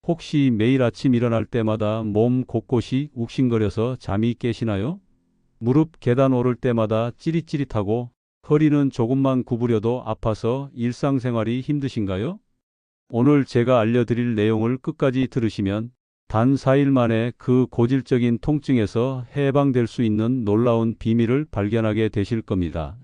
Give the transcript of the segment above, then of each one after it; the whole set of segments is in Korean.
혹시 매일 아침 일어날 때마다 몸 곳곳이 욱신거려서 잠이 깨시나요? 무릎 계단 오를 때마다 찌릿찌릿하고 허리는 조금만 구부려도 아파서 일상생활이 힘드신가요? 오늘 제가 알려드릴 내용을 끝까지 들으시면 단 4일 만에 그 고질적인 통증에서 해방될 수 있는 놀라운 비밀을 발견하게 되실 겁니다.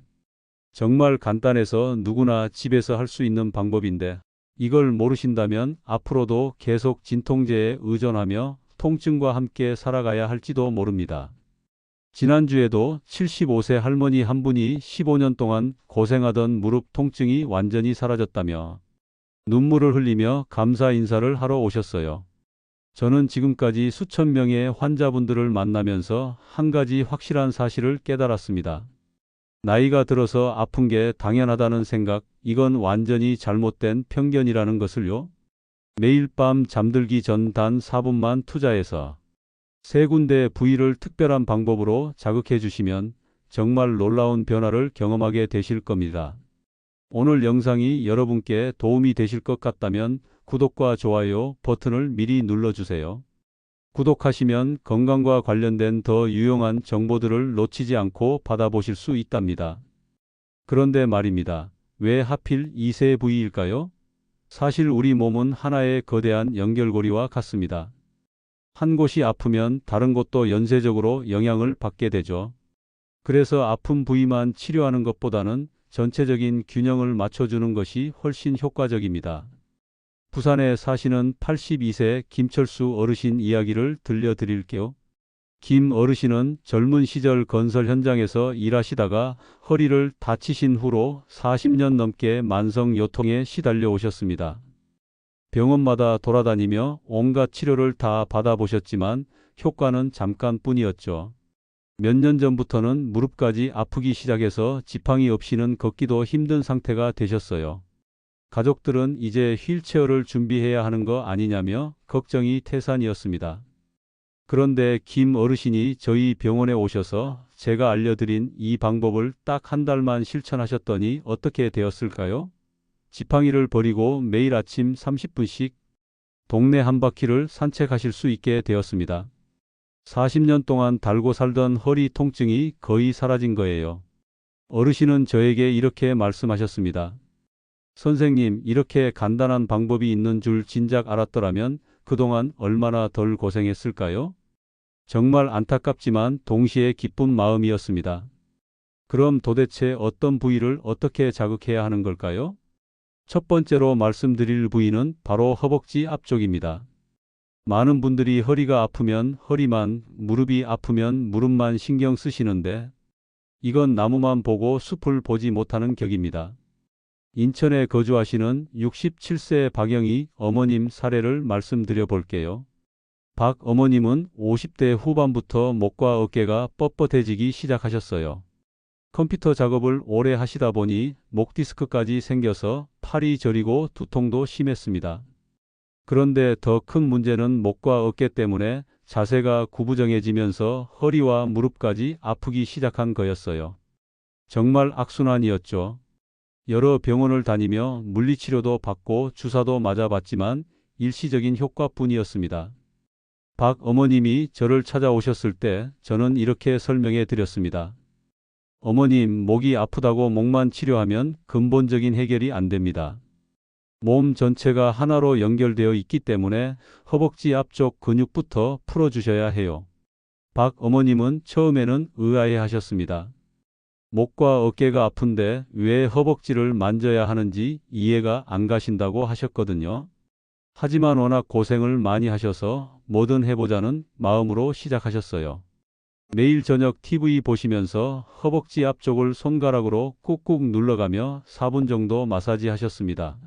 정말 간단해서 누구나 집에서 할 수 있는 방법인데 이걸 모르신다면 앞으로도 계속 진통제에 의존하며 통증과 함께 살아가야 할지도 모릅니다. 지난주에도 75세 할머니 한 분이 15년 동안 고생하던 무릎 통증이 완전히 사라졌다며 눈물을 흘리며 감사 인사를 하러 오셨어요. 저는 지금까지 수천 명의 환자분들을 만나면서 한 가지 확실한 사실을 깨달았습니다. 나이가 들어서 아픈 게 당연하다는 생각, 이건 완전히 잘못된 편견이라는 것을요. 매일 밤 잠들기 전 단 4분만 투자해서 세 군데 부위를 특별한 방법으로 자극해 주시면 정말 놀라운 변화를 경험하게 되실 겁니다. 오늘 영상이 여러분께 도움이 되실 것 같다면 구독과 좋아요 버튼을 미리 눌러주세요. 구독하시면 건강과 관련된 더 유용한 정보들을 놓치지 않고 받아보실 수 있답니다. 그런데 말입니다. 왜 하필 이 세 부위일까요? 사실 우리 몸은 하나의 거대한 연결고리와 같습니다. 한 곳이 아프면 다른 곳도 연쇄적으로 영향을 받게 되죠. 그래서 아픈 부위만 치료하는 것보다는 전체적인 균형을 맞춰주는 것이 훨씬 효과적입니다. 부산에 사시는 82세 김철수 어르신 이야기를 들려드릴게요. 김 어르신은 젊은 시절 건설 현장에서 일하시다가 허리를 다치신 후로 40년 넘게 만성 요통에 시달려 오셨습니다. 병원마다 돌아다니며 온갖 치료를 다 받아보셨지만 효과는 잠깐뿐이었죠. 몇 년 전부터는 무릎까지 아프기 시작해서 지팡이 없이는 걷기도 힘든 상태가 되셨어요. 가족들은 이제 휠체어를 준비해야 하는 거 아니냐며 걱정이 태산이었습니다. 그런데 김 어르신이 저희 병원에 오셔서 제가 알려드린 이 방법을 딱 한 달만 실천하셨더니 어떻게 되었을까요? 지팡이를 버리고 매일 아침 30분씩 동네 한 바퀴를 산책하실 수 있게 되었습니다. 40년 동안 달고 살던 허리 통증이 거의 사라진 거예요. 어르신은 저에게 이렇게 말씀하셨습니다. 선생님, 이렇게 간단한 방법이 있는 줄 진작 알았더라면 그동안 얼마나 덜 고생했을까요? 정말 안타깝지만 동시에 기쁜 마음이었습니다. 그럼 도대체 어떤 부위를 어떻게 자극해야 하는 걸까요? 첫 번째로 말씀드릴 부위는 바로 허벅지 앞쪽입니다. 많은 분들이 허리가 아프면 허리만, 무릎이 아프면 무릎만 신경 쓰시는데 이건 나무만 보고 숲을 보지 못하는 격입니다. 인천에 거주하시는 67세 박영희 어머님 사례를 말씀드려 볼게요. 박 어머님은 50대 후반부터 목과 어깨가 뻣뻣해지기 시작하셨어요. 컴퓨터 작업을 오래 하시다 보니 목 디스크까지 생겨서 팔이 저리고 두통도 심했습니다. 그런데 더 큰 문제는 목과 어깨 때문에 자세가 구부정해지면서 허리와 무릎까지 아프기 시작한 거였어요. 정말 악순환이었죠. 여러 병원을 다니며 물리치료도 받고 주사도 맞아봤지만 일시적인 효과뿐이었습니다. 박 어머님이 저를 찾아오셨을 때 저는 이렇게 설명해 드렸습니다. 어머님, 목이 아프다고 목만 치료하면 근본적인 해결이 안 됩니다. 몸 전체가 하나로 연결되어 있기 때문에 허벅지 앞쪽 근육부터 풀어주셔야 해요. 박 어머님은 처음에는 의아해 하셨습니다. 목과 어깨가 아픈데 왜 허벅지를 만져야 하는지 이해가 안 가신다고 하셨거든요. 하지만 워낙 고생을 많이 하셔서 뭐든 해보자는 마음으로 시작하셨어요. 매일 저녁 TV 보시면서 허벅지 앞쪽을 손가락으로 꾹꾹 눌러가며 4분 정도 마사지 하셨습니다.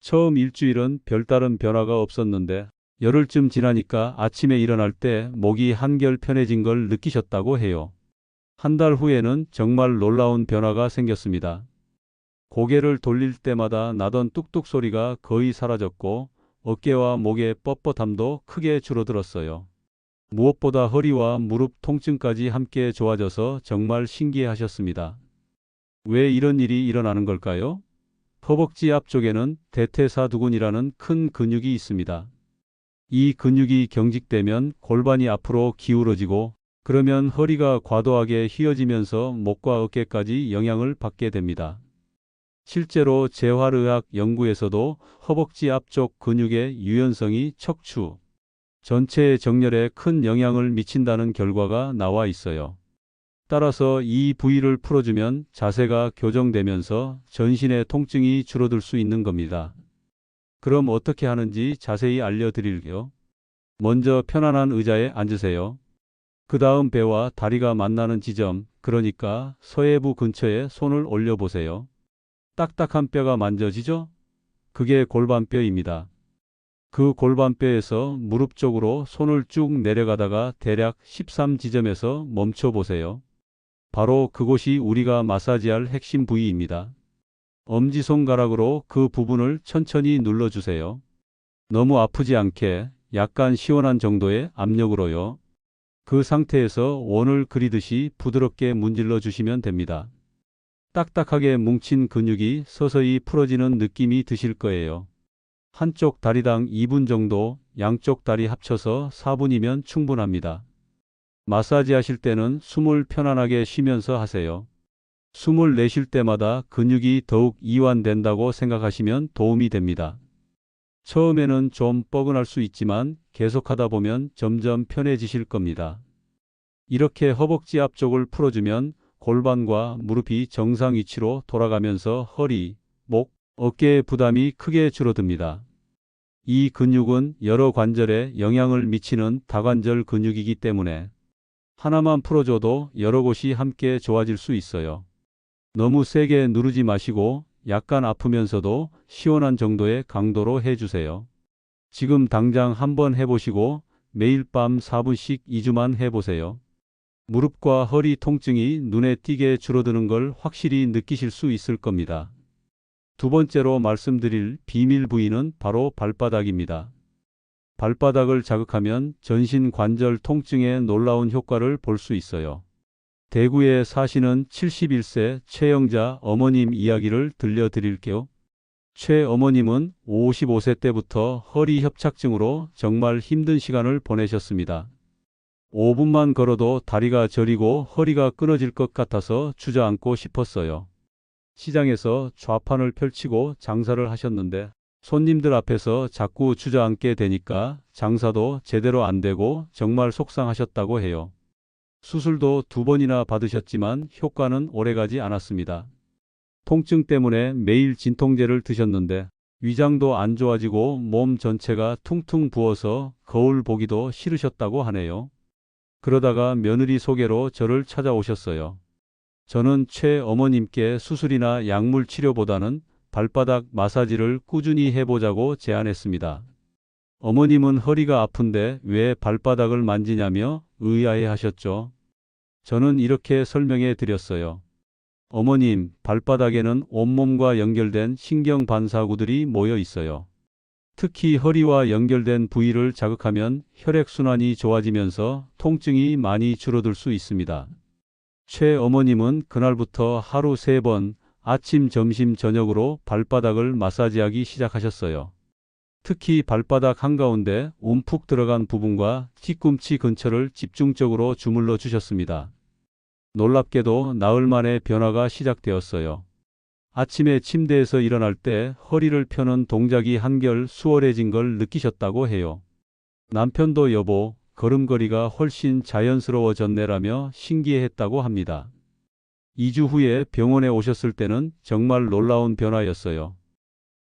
처음 일주일은 별다른 변화가 없었는데 열흘쯤 지나니까 아침에 일어날 때 목이 한결 편해진 걸 느끼셨다고 해요. 한 달 후에는 정말 놀라운 변화가 생겼습니다. 고개를 돌릴 때마다 나던 뚝뚝 소리가 거의 사라졌고 어깨와 목의 뻣뻣함도 크게 줄어들었어요. 무엇보다 허리와 무릎 통증까지 함께 좋아져서 정말 신기해하셨습니다. 왜 이런 일이 일어나는 걸까요? 허벅지 앞쪽에는 대퇴사두근이라는 큰 근육이 있습니다. 이 근육이 경직되면 골반이 앞으로 기울어지고 그러면 허리가 과도하게 휘어지면서 목과 어깨까지 영향을 받게 됩니다. 실제로 재활의학 연구에서도 허벅지 앞쪽 근육의 유연성이 척추 전체의 정렬에 큰 영향을 미친다는 결과가 나와 있어요. 따라서 이 부위를 풀어주면 자세가 교정되면서 전신의 통증이 줄어들 수 있는 겁니다. 그럼 어떻게 하는지 자세히 알려드릴게요. 먼저 편안한 의자에 앉으세요. 그 다음 배와 다리가 만나는 지점, 그러니까 서해부 근처에 손을 올려보세요. 딱딱한 뼈가 만져지죠? 그게 골반뼈입니다. 그 골반뼈에서 무릎 쪽으로 손을 쭉 내려가다가 대략 13지점에서 멈춰 보세요. 바로 그곳이 우리가 마사지할 핵심 부위입니다. 엄지손가락으로 그 부분을 천천히 눌러주세요. 너무 아프지 않게 약간 시원한 정도의 압력으로요. 그 상태에서 원을 그리듯이 부드럽게 문질러 주시면 됩니다. 딱딱하게 뭉친 근육이 서서히 풀어지는 느낌이 드실 거예요. 한쪽 다리당 2분 정도, 양쪽 다리 합쳐서 4분이면 충분합니다. 마사지 하실 때는 숨을 편안하게 쉬면서 하세요. 숨을 내쉴 때마다 근육이 더욱 이완된다고 생각하시면 도움이 됩니다. 처음에는 좀 뻐근할 수 있지만 계속하다 보면 점점 편해지실 겁니다. 이렇게 허벅지 앞쪽을 풀어주면 골반과 무릎이 정상 위치로 돌아가면서 허리, 목, 어깨의 부담이 크게 줄어듭니다. 이 근육은 여러 관절에 영향을 미치는 다관절 근육이기 때문에 하나만 풀어줘도 여러 곳이 함께 좋아질 수 있어요. 너무 세게 누르지 마시고 약간 아프면서도 시원한 정도의 강도로 해주세요. 지금 당장 한번 해보시고 매일 밤 4분씩 2주만 해보세요. 무릎과 허리 통증이 눈에 띄게 줄어드는 걸 확실히 느끼실 수 있을 겁니다. 두 번째로 말씀드릴 비밀 부위는 바로 발바닥입니다. 발바닥을 자극하면 전신 관절 통증에 놀라운 효과를 볼 수 있어요. 대구에 사시는 71세 최영자 어머님 이야기를 들려드릴게요. 최 어머님은 55세 때부터 허리 협착증으로 정말 힘든 시간을 보내셨습니다. 5분만 걸어도 다리가 저리고 허리가 끊어질 것 같아서 주저앉고 싶었어요. 시장에서 좌판을 펼치고 장사를 하셨는데 손님들 앞에서 자꾸 주저앉게 되니까 장사도 제대로 안 되고 정말 속상하셨다고 해요. 수술도 2번이나 받으셨지만 효과는 오래가지 않았습니다. 통증 때문에 매일 진통제를 드셨는데 위장도 안 좋아지고 몸 전체가 퉁퉁 부어서 거울 보기도 싫으셨다고 하네요. 그러다가 며느리 소개로 저를 찾아오셨어요. 저는 최 어머님께 수술이나 약물 치료보다는 발바닥 마사지를 꾸준히 해보자고 제안했습니다. 어머님은 허리가 아픈데 왜 발바닥을 만지냐며 의아해 하셨죠. 저는 이렇게 설명해 드렸어요. 어머님, 발바닥에는 온몸과 연결된 신경 반사구들이 모여 있어요. 특히 허리와 연결된 부위를 자극하면 혈액순환이 좋아지면서 통증이 많이 줄어들 수 있습니다. 최 어머님은 그날부터 하루 3번 아침, 점심, 저녁으로 발바닥을 마사지하기 시작하셨어요. 특히 발바닥 한가운데 움푹 들어간 부분과 뒤꿈치 근처를 집중적으로 주물러 주셨습니다. 놀랍게도 나흘 만에 변화가 시작되었어요. 아침에 침대에서 일어날 때 허리를 펴는 동작이 한결 수월해진 걸 느끼셨다고 해요. 남편도 여보, 걸음걸이가 훨씬 자연스러워졌네라며 신기해했다고 합니다. 2주 후에 병원에 오셨을 때는 정말 놀라운 변화였어요.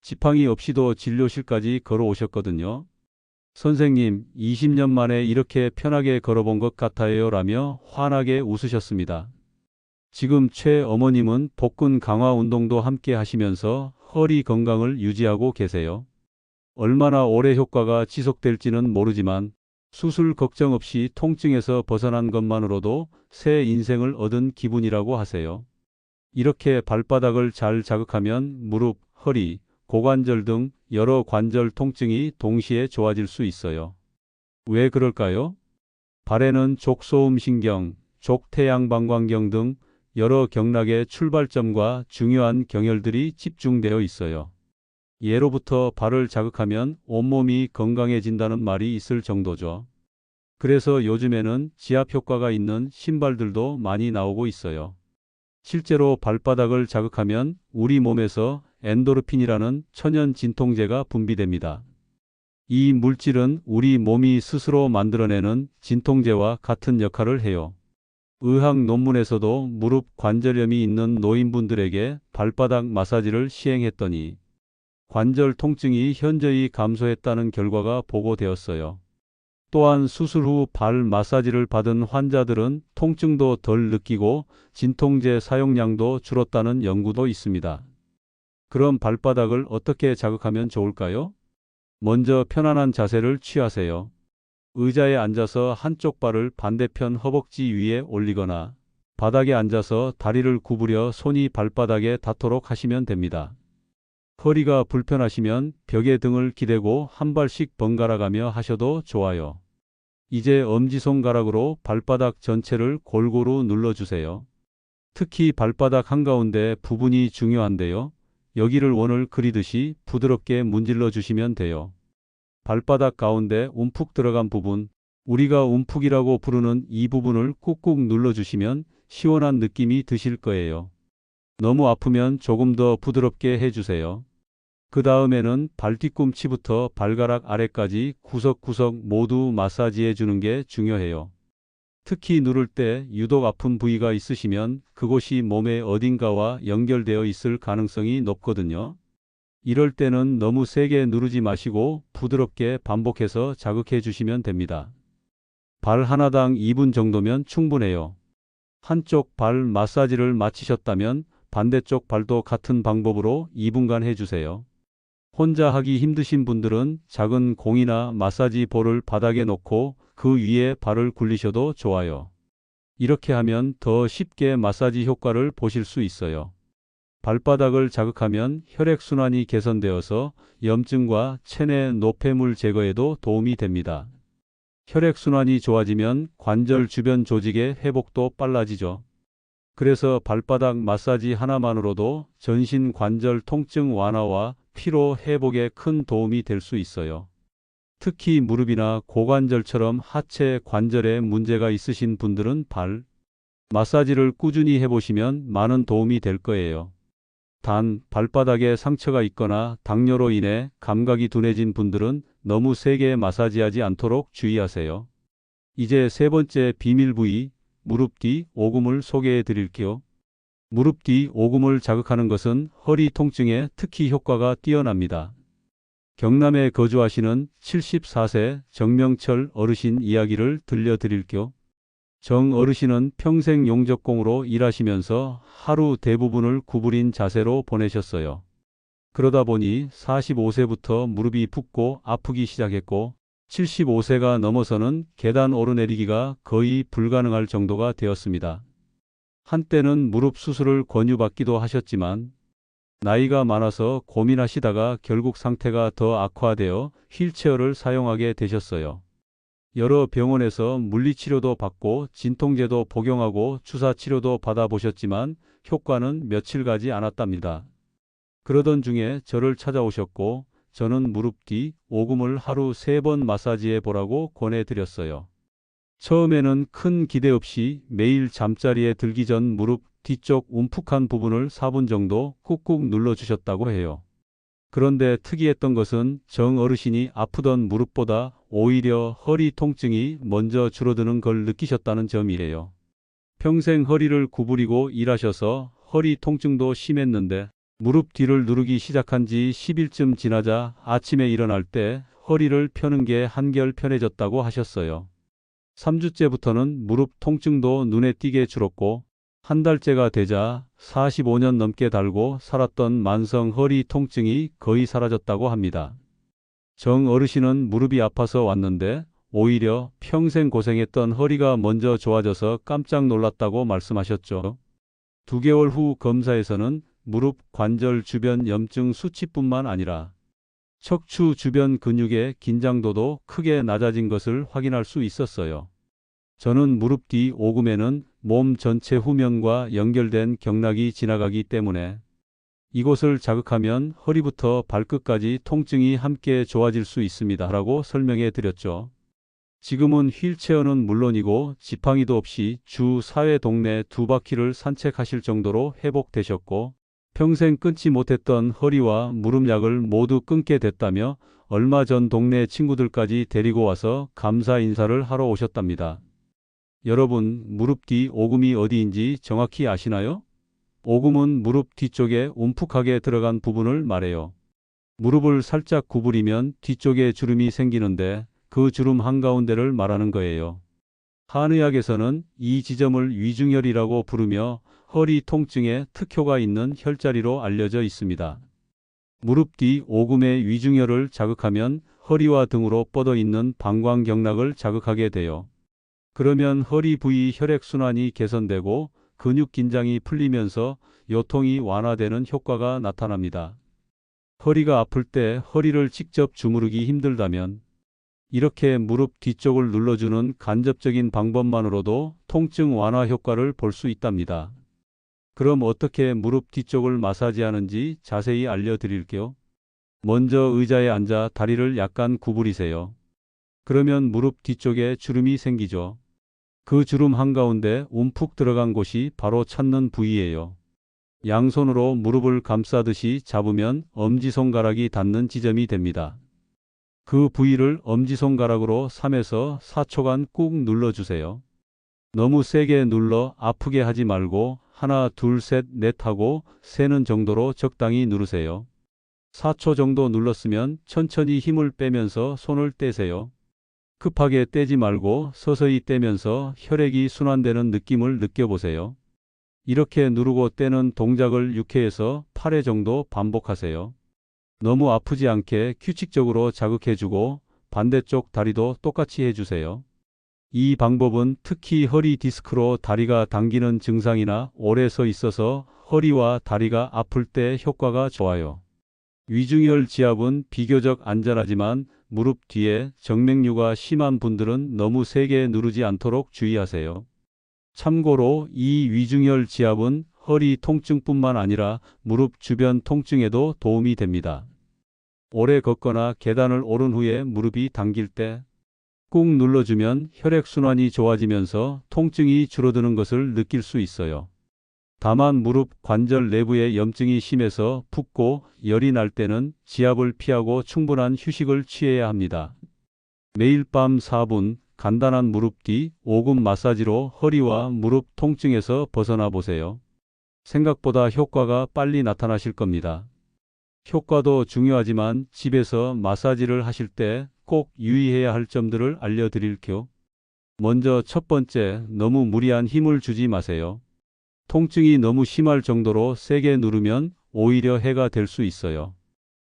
지팡이 없이도 진료실까지 걸어오셨거든요. 선생님, 20년 만에 이렇게 편하게 걸어본 것 같아요 라며 환하게 웃으셨습니다. 지금 최 어머님은 복근 강화 운동도 함께 하시면서 허리 건강을 유지하고 계세요. 얼마나 오래 효과가 지속될지는 모르지만 수술 걱정 없이 통증에서 벗어난 것만으로도 새 인생을 얻은 기분이라고 하세요. 이렇게 발바닥을 잘 자극하면 무릎, 허리, 고관절 등 여러 관절 통증이 동시에 좋아질 수 있어요. 왜 그럴까요? 발에는 족소음신경, 족태양방광경 등 여러 경락의 출발점과 중요한 경혈들이 집중되어 있어요. 예로부터 발을 자극하면 온몸이 건강해진다는 말이 있을 정도죠. 그래서 요즘에는 지압 효과가 있는 신발들도 많이 나오고 있어요. 실제로 발바닥을 자극하면 우리 몸에서 엔도르핀이라는 천연 진통제가 분비됩니다. 이 물질은 우리 몸이 스스로 만들어내는 진통제와 같은 역할을 해요. 의학 논문에서도 무릎 관절염이 있는 노인분들에게 발바닥 마사지를 시행했더니 관절 통증이 현저히 감소했다는 결과가 보고되었어요. 또한 수술 후 발 마사지를 받은 환자들은 통증도 덜 느끼고 진통제 사용량도 줄었다는 연구도 있습니다. 그럼 발바닥을 어떻게 자극하면 좋을까요? 먼저 편안한 자세를 취하세요. 의자에 앉아서 한쪽 발을 반대편 허벅지 위에 올리거나 바닥에 앉아서 다리를 구부려 손이 발바닥에 닿도록 하시면 됩니다. 허리가 불편하시면 벽에 등을 기대고 한 발씩 번갈아가며 하셔도 좋아요. 이제 엄지손가락으로 발바닥 전체를 골고루 눌러주세요. 특히 발바닥 한가운데 부분이 중요한데요. 여기를 원을 그리듯이 부드럽게 문질러 주시면 돼요. 발바닥 가운데 움푹 들어간 부분, 우리가 움푹이라고 부르는 이 부분을 꾹꾹 눌러주시면 시원한 느낌이 드실 거예요. 너무 아프면 조금 더 부드럽게 해주세요. 그 다음에는 발 뒤꿈치부터 발가락 아래까지 구석구석 모두 마사지해 주는 게 중요해요. 특히 누를 때 유독 아픈 부위가 있으시면 그곳이 몸의 어딘가와 연결되어 있을 가능성이 높거든요. 이럴 때는 너무 세게 누르지 마시고 부드럽게 반복해서 자극해 주시면 됩니다. 발 하나당 2분 정도면 충분해요. 한쪽 발 마사지를 마치셨다면 반대쪽 발도 같은 방법으로 2분간 해주세요. 혼자 하기 힘드신 분들은 작은 공이나 마사지 볼을 바닥에 놓고 그 위에 발을 굴리셔도 좋아요. 이렇게 하면 더 쉽게 마사지 효과를 보실 수 있어요. 발바닥을 자극하면 혈액순환이 개선되어서 염증과 체내 노폐물 제거에도 도움이 됩니다. 혈액순환이 좋아지면 관절 주변 조직의 회복도 빨라지죠. 그래서 발바닥 마사지 하나만으로도 전신 관절 통증 완화와 피로 회복에 큰 도움이 될 수 있어요. 특히 무릎이나 고관절처럼 하체 관절에 문제가 있으신 분들은 발 마사지를 꾸준히 해보시면 많은 도움이 될 거예요. 단, 발바닥에 상처가 있거나 당뇨로 인해 감각이 둔해진 분들은 너무 세게 마사지하지 않도록 주의하세요. 이제 세 번째 비밀 부위, 무릎 뒤 오금을 소개해 드릴게요. 무릎 뒤 오금을 자극하는 것은 허리 통증에 특히 효과가 뛰어납니다. 경남에 거주하시는 74세 정명철 어르신 이야기를 들려드릴게요. 정 어르신은 평생 용접공으로 일하시면서 하루 대부분을 구부린 자세로 보내셨어요. 그러다 보니 45세부터 무릎이 붓고 아프기 시작했고 75세가 넘어서는 계단 오르내리기가 거의 불가능할 정도가 되었습니다. 한때는 무릎 수술을 권유받기도 하셨지만 나이가 많아서 고민하시다가 결국 상태가 더 악화되어 휠체어를 사용하게 되셨어요. 여러 병원에서 물리치료도 받고 진통제도 복용하고 주사치료도 받아보셨지만 효과는 며칠 가지 않았답니다. 그러던 중에 저를 찾아오셨고 저는 무릎 뒤 오금을 하루 3번 마사지해 보라고 권해드렸어요. 처음에는 큰 기대 없이 매일 잠자리에 들기 전 무릎 뒤쪽 움푹한 부분을 4분 정도 꾹꾹 눌러주셨다고 해요. 그런데 특이했던 것은 정 어르신이 아프던 무릎보다 오히려 허리 통증이 먼저 줄어드는 걸 느끼셨다는 점이에요. 평생 허리를 구부리고 일하셔서 허리 통증도 심했는데 무릎 뒤를 누르기 시작한 지 10일쯤 지나자 아침에 일어날 때 허리를 펴는 게 한결 편해졌다고 하셨어요. 3주째부터는 무릎 통증도 눈에 띄게 줄었고 한 달째가 되자 45년 넘게 달고 살았던 만성 허리 통증이 거의 사라졌다고 합니다. 정 어르신은 무릎이 아파서 왔는데 오히려 평생 고생했던 허리가 먼저 좋아져서 깜짝 놀랐다고 말씀하셨죠. 2개월 후 검사에서는 무릎 관절 주변 염증 수치뿐만 아니라 척추 주변 근육의 긴장도도 크게 낮아진 것을 확인할 수 있었어요. 저는 무릎 뒤 오금에는 몸 전체 후면과 연결된 경락이 지나가기 때문에 이곳을 자극하면 허리부터 발끝까지 통증이 함께 좋아질 수 있습니다. 라고 설명해 드렸죠. 지금은 휠체어는 물론이고 지팡이도 없이 주 4회 동네 2바퀴를 산책하실 정도로 회복되셨고 평생 끊지 못했던 허리와 무릎 약을 모두 끊게 됐다며 얼마 전 동네 친구들까지 데리고 와서 감사 인사를 하러 오셨답니다. 여러분, 무릎 뒤 오금이 어디인지 정확히 아시나요? 오금은 무릎 뒤쪽에 움푹하게 들어간 부분을 말해요. 무릎을 살짝 구부리면 뒤쪽에 주름이 생기는데 그 주름 한가운데를 말하는 거예요. 한의학에서는 이 지점을 위중혈이라고 부르며 허리 통증에 특효가 있는 혈자리로 알려져 있습니다. 무릎 뒤 오금의 위중혈을 자극하면 허리와 등으로 뻗어 있는 방광경락을 자극하게 돼요. 그러면 허리 부위 혈액순환이 개선되고 근육 긴장이 풀리면서 요통이 완화되는 효과가 나타납니다. 허리가 아플 때 허리를 직접 주무르기 힘들다면 이렇게 무릎 뒤쪽을 눌러주는 간접적인 방법만으로도 통증 완화 효과를 볼 수 있답니다. 그럼 어떻게 무릎 뒤쪽을 마사지하는지 자세히 알려드릴게요. 먼저 의자에 앉아 다리를 약간 구부리세요. 그러면 무릎 뒤쪽에 주름이 생기죠. 그 주름 한가운데 움푹 들어간 곳이 바로 찾는 부위예요. 양손으로 무릎을 감싸듯이 잡으면 엄지손가락이 닿는 지점이 됩니다. 그 부위를 엄지손가락으로 3에서 4초간 꾹 눌러주세요. 너무 세게 눌러 아프게 하지 말고 하나, 둘, 셋, 넷 하고 세는 정도로 적당히 누르세요. 4초 정도 눌렀으면 천천히 힘을 빼면서 손을 떼세요. 급하게 떼지 말고 서서히 떼면서 혈액이 순환되는 느낌을 느껴보세요. 이렇게 누르고 떼는 동작을 6회에서 8회 정도 반복하세요. 너무 아프지 않게 규칙적으로 자극해주고 반대쪽 다리도 똑같이 해주세요. 이 방법은 특히 허리 디스크로 다리가 당기는 증상이나 오래 서 있어서 허리와 다리가 아플 때 효과가 좋아요. 위중혈 지압은 비교적 안전하지만 무릎 뒤에 정맥류가 심한 분들은 너무 세게 누르지 않도록 주의하세요. 참고로 이 위중혈 지압은 허리 통증뿐만 아니라 무릎 주변 통증에도 도움이 됩니다. 오래 걷거나 계단을 오른 후에 무릎이 당길 때 꾹 눌러주면 혈액순환이 좋아지면서 통증이 줄어드는 것을 느낄 수 있어요. 다만 무릎 관절 내부에 염증이 심해서 붓고 열이 날 때는 지압을 피하고 충분한 휴식을 취해야 합니다. 매일 밤 4분 간단한 무릎 뒤 오금 마사지로 허리와 무릎 통증에서 벗어나 보세요. 생각보다 효과가 빨리 나타나실 겁니다. 효과도 중요하지만 집에서 마사지를 하실 때 꼭 유의해야 할 점들을 알려드릴게요. 먼저 첫 번째, 너무 무리한 힘을 주지 마세요. 통증이 너무 심할 정도로 세게 누르면 오히려 해가 될 수 있어요.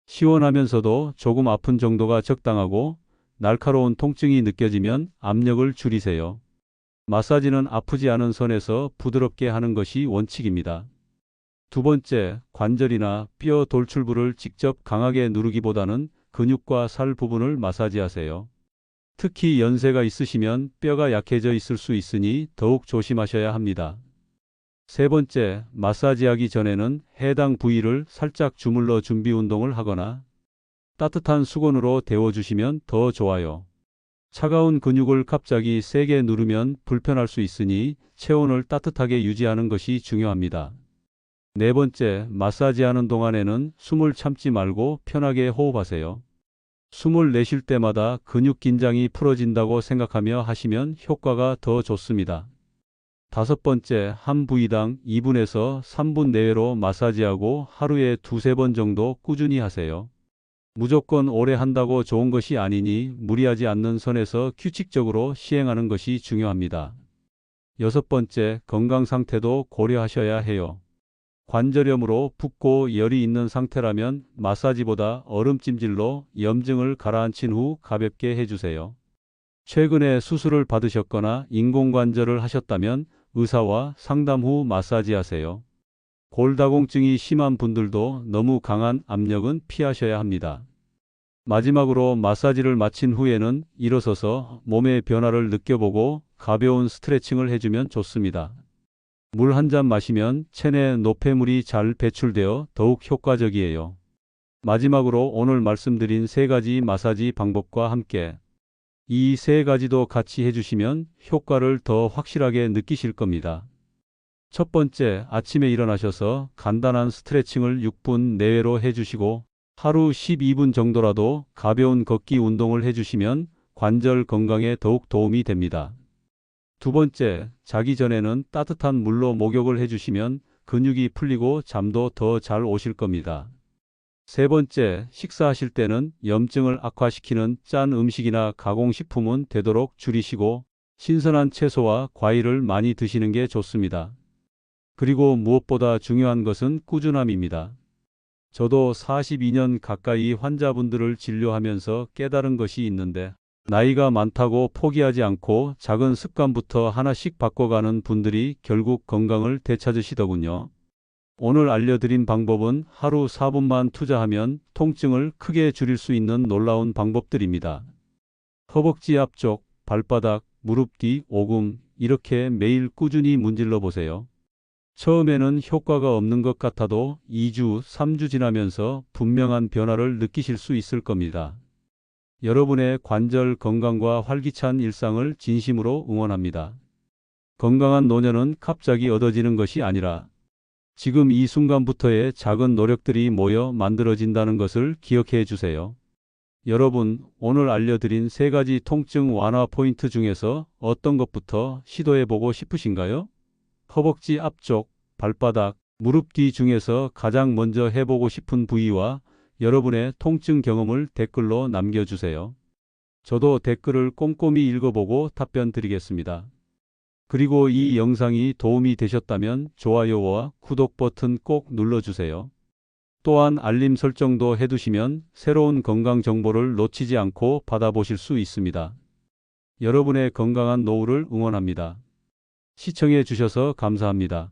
시원하면서도 조금 아픈 정도가 적당하고 날카로운 통증이 느껴지면 압력을 줄이세요. 마사지는 아프지 않은 선에서 부드럽게 하는 것이 원칙입니다. 두 번째, 관절이나 뼈 돌출부를 직접 강하게 누르기보다는 근육과 살 부분을 마사지하세요. 특히 연세가 있으시면 뼈가 약해져 있을 수 있으니 더욱 조심하셔야 합니다. 세 번째, 마사지하기 전에는 해당 부위를 살짝 주물러 준비 운동을 하거나 따뜻한 수건으로 데워주시면 더 좋아요. 차가운 근육을 갑자기 세게 누르면 불편할 수 있으니 체온을 따뜻하게 유지하는 것이 중요합니다. 네 번째, 마사지하는 동안에는 숨을 참지 말고 편하게 호흡하세요. 숨을 내쉴 때마다 근육 긴장이 풀어진다고 생각하며 하시면 효과가 더 좋습니다. 다섯 번째, 한 부위당 2분에서 3분 내외로 마사지하고 하루에 2~3번 정도 꾸준히 하세요. 무조건 오래 한다고 좋은 것이 아니니 무리하지 않는 선에서 규칙적으로 시행하는 것이 중요합니다. 여섯 번째, 건강 상태도 고려하셔야 해요. 관절염으로 붓고 열이 있는 상태라면 마사지보다 얼음찜질로 염증을 가라앉힌 후 가볍게 해주세요. 최근에 수술을 받으셨거나 인공관절을 하셨다면 의사와 상담 후 마사지하세요. 골다공증이 심한 분들도 너무 강한 압력은 피하셔야 합니다. 마지막으로 마사지를 마친 후에는 일어서서 몸의 변화를 느껴보고 가벼운 스트레칭을 해주면 좋습니다. 물 한 잔 마시면 체내 노폐물이 잘 배출되어 더욱 효과적이에요. 마지막으로 오늘 말씀드린 세 가지 마사지 방법과 함께 이 세 가지도 같이 해주시면 효과를 더 확실하게 느끼실 겁니다. 첫 번째, 아침에 일어나셔서 간단한 스트레칭을 6분 내외로 해주시고 하루 12분 정도라도 가벼운 걷기 운동을 해주시면 관절 건강에 더욱 도움이 됩니다. 두 번째, 자기 전에는 따뜻한 물로 목욕을 해주시면 근육이 풀리고 잠도 더 잘 오실 겁니다. 세 번째, 식사하실 때는 염증을 악화시키는 짠 음식이나 가공식품은 되도록 줄이시고 신선한 채소와 과일을 많이 드시는 게 좋습니다. 그리고 무엇보다 중요한 것은 꾸준함입니다. 저도 42년 가까이 환자분들을 진료하면서 깨달은 것이 있는데 나이가 많다고 포기하지 않고 작은 습관부터 하나씩 바꿔가는 분들이 결국 건강을 되찾으시더군요. 오늘 알려드린 방법은 하루 4분만 투자하면 통증을 크게 줄일 수 있는 놀라운 방법들입니다. 허벅지 앞쪽, 발바닥, 무릎 뒤, 오금 이렇게 매일 꾸준히 문질러 보세요. 처음에는 효과가 없는 것 같아도 2주, 3주 지나면서 분명한 변화를 느끼실 수 있을 겁니다. 여러분의 관절 건강과 활기찬 일상을 진심으로 응원합니다. 건강한 노년은 갑자기 얻어지는 것이 아니라 지금 이 순간부터의 작은 노력들이 모여 만들어진다는 것을 기억해 주세요. 여러분, 오늘 알려드린 세 가지 통증 완화 포인트 중에서 어떤 것부터 시도해 보고 싶으신가요? 허벅지 앞쪽, 발바닥, 무릎 뒤 중에서 가장 먼저 해보고 싶은 부위와 여러분의 통증 경험을 댓글로 남겨주세요. 저도 댓글을 꼼꼼히 읽어보고 답변 드리겠습니다. 그리고 이 영상이 도움이 되셨다면 좋아요와 구독 버튼 꼭 눌러주세요. 또한 알림 설정도 해두시면 새로운 건강 정보를 놓치지 않고 받아보실 수 있습니다. 여러분의 건강한 노후를 응원합니다. 시청해 주셔서 감사합니다.